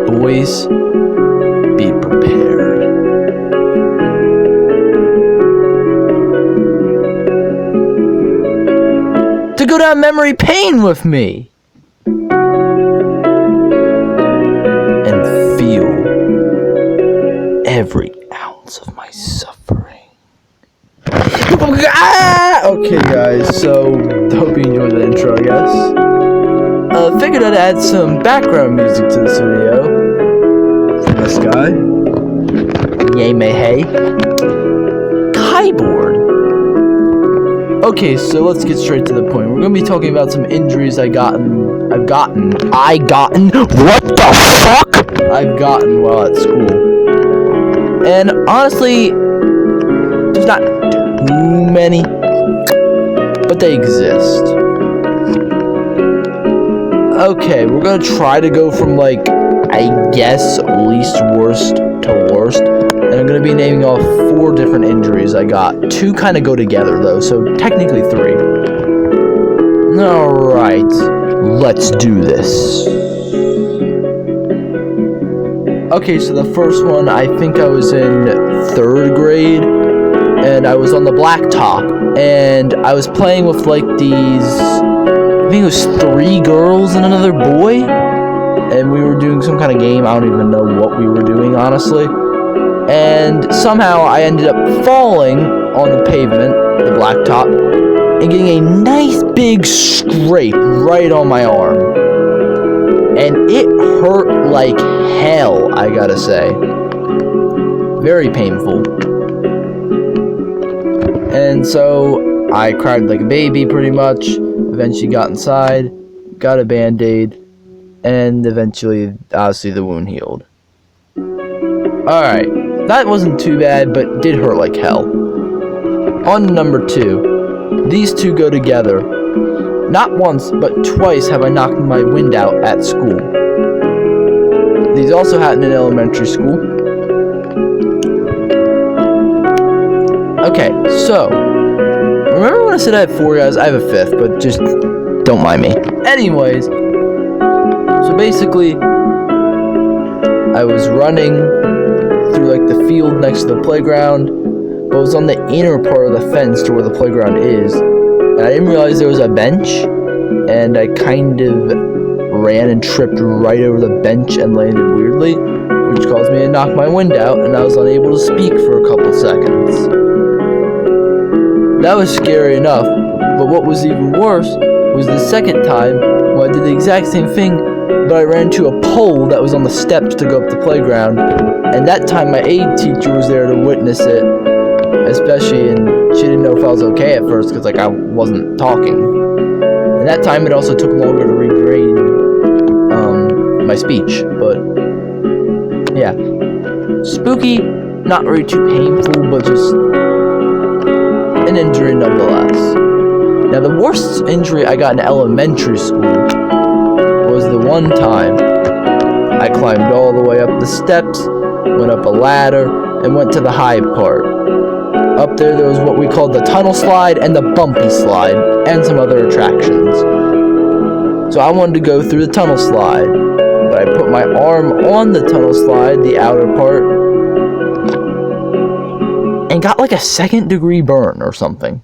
Boys, be prepared. To go down memory lane with me. And feel every ounce of my suffering. Okay, guys, so hope you enjoyed the intro, I guess. Figured I'd add some background music to this video from this guy. Yay may hey. Keyboard. Okay, so let's get straight to the point. We're gonna be talking about some injuries I've gotten while at school. And honestly, there's not too many, but they exist. Okay, we're gonna try to go from, like, I guess, least worst to worst. And I'm gonna be naming off 4 different injuries I got. 2 kind of go together, though, so technically 3. Alright, let's do this. Okay, so the first one, I think I was in 3rd grade, and I was on the blacktop, and I was playing with, like, these, I think it was 3 girls and another boy, and we were doing some kind of game. I don't even know what we were doing, honestly, and somehow I ended up falling on the pavement, the blacktop, and getting a nice big scrape right on my arm, and it hurt like hell, I gotta say. Very painful. And so I cried like a baby pretty much. Eventually got inside, got a band-aid, and eventually, obviously, the wound healed. Alright, that wasn't too bad, but did hurt like hell. On number 2, these 2 go together. Not once, but twice have I knocked my wind out at school. These also happened in elementary school. Okay, so, remember when I said I had 4 guys? I have a 5th, but just don't mind me. Anyways, so basically, I was running through, like, the field next to the playground, but it was on the inner part of the fence to where the playground is, and I didn't realize there was a bench, and I kind of ran and tripped right over the bench and landed weirdly, which caused me to knock my wind out, and I was unable to speak for a couple seconds. That was scary enough, but what was even worse was the second time when I did the exact same thing, but I ran to a pole that was on the steps to go up the playground, and that time my aide teacher was there to witness it, especially, and she didn't know if I was okay at first because, like, I wasn't talking. And that time it also took longer to regrade my speech, but yeah. Spooky, not really too painful, but just an injury nonetheless. Now, the worst injury I got in elementary school was the one time I climbed all the way up the steps, went up a ladder, and went to the high part. Up there was what we called the tunnel slide and the bumpy slide, and some other attractions. So I wanted to go through the tunnel slide, but I put my arm on the tunnel slide, the outer part, and got like a 2nd-degree burn or something.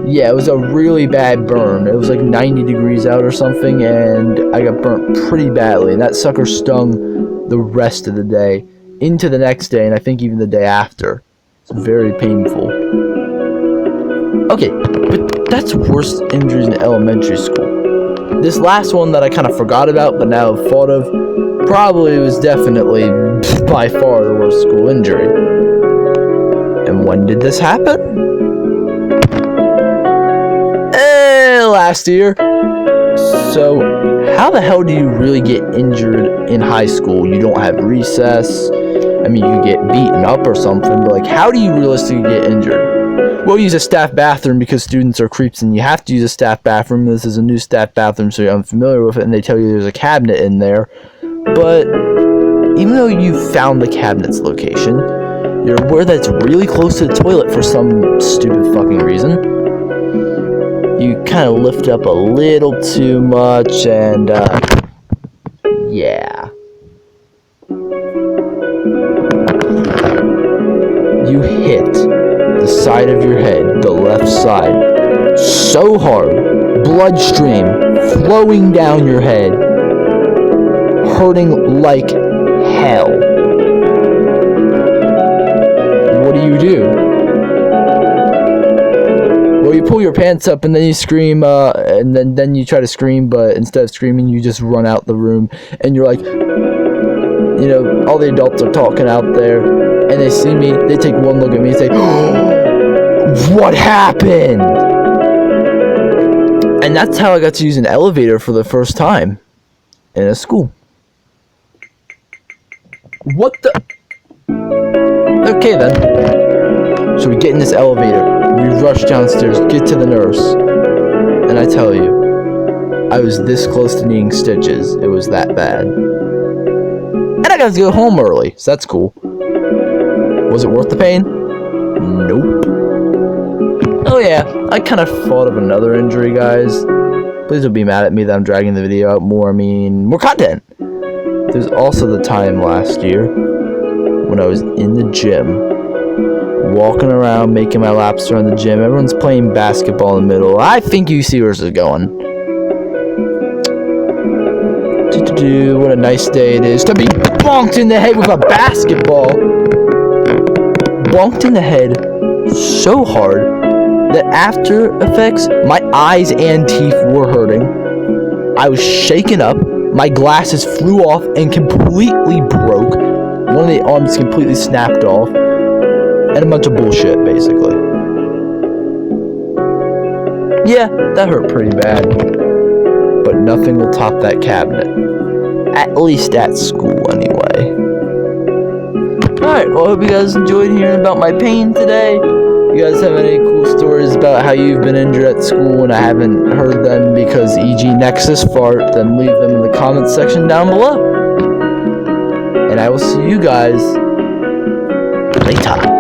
Yeah, it was a really bad burn. It was like 90 degrees out or something, and I got burnt pretty badly, and that sucker stung the rest of the day, into the next day, and I think even the day after. It's very painful. Okay, but that's worst injuries in elementary school. This last one that I kind of forgot about, but now have thought of, probably was definitely by far the worst school injury. And when did this happen? Last year. So, how the hell do you really get injured in high school? You don't have recess. I mean, you get beaten up or something, but, like, how do you realistically get injured? Well, use a staff bathroom because students are creeps and you have to use a staff bathroom. This is a new staff bathroom, so you're unfamiliar with it, and they tell you there's a cabinet in there. But even though you found the cabinet's location, you're aware that it's really close to the toilet for some stupid fucking reason. You kind of lift up a little too much, and yeah. You hit the side of your head, the left side, so hard, bloodstream flowing down your head, hurting like hell. What do? Well, you pull your pants up and then you scream, and then you try to scream, but instead of screaming, you just run out the room, and you're like, you know, all the adults are talking out there, and they see me, they take one look at me and say, oh, what happened? And that's how I got to use an elevator for the first time in a school. What the? Okay then. So we get in this elevator, we rush downstairs, get to the nurse, and I tell you, I was this close to needing stitches. It was that bad. And I got to go home early, so that's cool. Was it worth the pain? Nope. Oh yeah, I kind of thought of another injury, guys. Please don't be mad at me that I'm dragging the video out more. I mean, more content. There's also the time last year when I was in the gym, walking around, making my laps around the gym. Everyone's playing basketball in the middle. I think you see where this is going. What a nice day it is to be bonked in the head with a basketball. Bonked in the head so hard that after effects, my eyes and teeth were hurting. I was shaken up. My glasses flew off and completely broke. One of the arms completely snapped off. And a bunch of bullshit, basically. Yeah, that hurt pretty bad. But nothing will top that cabinet. At least at school, anyway. Alright, well, I hope you guys enjoyed hearing about my pain today. If you guys have any cool stories about how you've been injured at school and I haven't heard them because e.g. Nexus fart, then leave them in the comments section down below. And I will see you guys later.